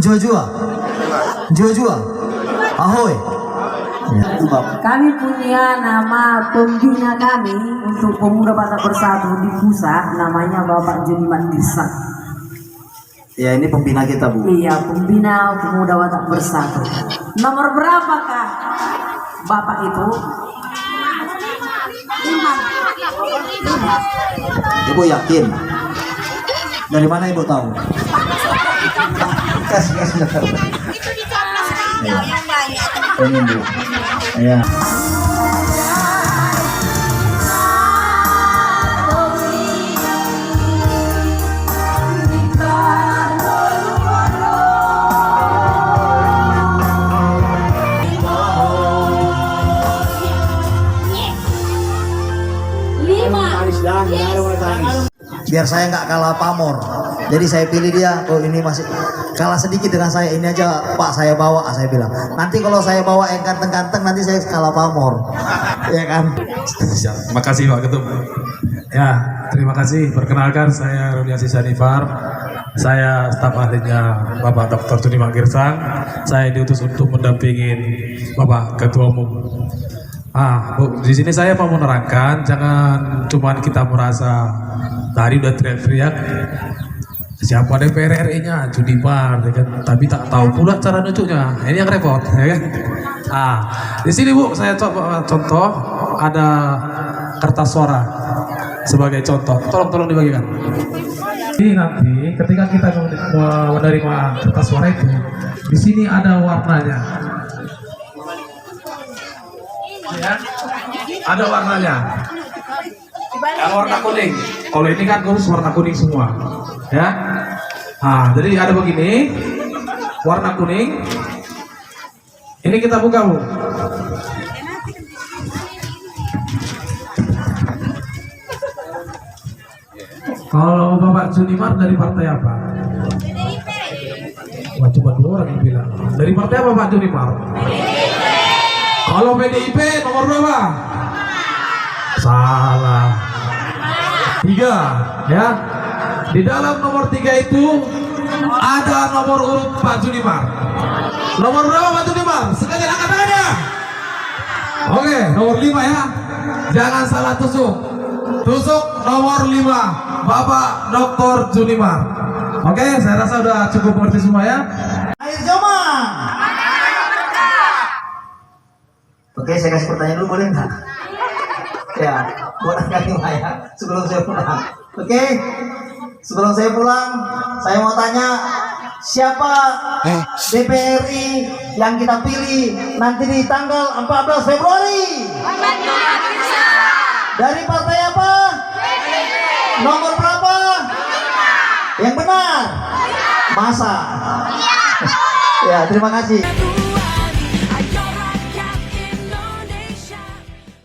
Jua-jua. Jua-jua. Ahoy. Ya. Kami punya nama pembina kami untuk Pemuda Batak Bersatu di pusat, namanya Bapak Juniman Girsang. Ya, ini pembina kita, Bu. Iya, pembina Pemuda Batak Bersatu. Nomor berapakah Bapak itu? 5. Ibu yakin? Dari mana Ibu tahu? Kasih. Ya. Ini Bu. Ya. Biar saya nggak kalah pamor, jadi saya pilih dia. Oh, ini masih kalah sedikit dengan saya, ini aja Pak saya bawa. Saya bilang nanti kalau saya bawa yang ganteng-ganteng nanti saya kalah pamor. Ya kan. Siap. Makasih Pak Ketum. Ya, terima kasih. Perkenalkan, saya Ruliasi Sanifar. Saya staf ahlinya Bapak Dr. Juniman Girsang. Saya diutus untuk mendampingin Bapak Ketua Umum. Bu, di sini saya mau menerangkan, jangan cuman kita merasa tadi udah teriak-teriak siapa DPR RI-nya Juniman, ya kan? Tapi tak tahu pula cara nunjuknya. Ini yang repot, ya kan? Di sini Bu, saya coba contoh, ada kertas suara sebagai contoh. Tolong dibagikan. Ini nanti ketika kita menerima kertas suara itu, di sini ada warnanya. Ya, ada warnanya. Yang warna kuning. Kalau ini kan khusus warna kuning semua, ya. Jadi ada begini, warna kuning. Ini kita buka Bu. Kalau Bapak Juniman dari partai apa? Wah, cuma 2 orang yang bilang. Dari partai apa Pak Juniman? Kalau PDIP nomor berapa? Salah. 3, ya. Di dalam nomor 3 itu ada nomor urut Pak Juniman. Nomor berapa Pak Juniman? Sekalian angkat tangannya. Oke, nomor 5 ya. Jangan salah tusuk. Tusuk nomor 5, Bapak Dr. Juniman. Oke, saya rasa udah cukup mengerti semua ya. Air Joma. Oke, saya kasih pertanyaan dulu, boleh nggak? Ya, buat kali ya, sebelum saya pulang. Oke, sebelum saya pulang, saya mau tanya, siapa DPR RI yang kita pilih nanti di tanggal 14 Februari? Dari partai apa? Nomor berapa? Yang benar? Masa? Ya, terima kasih.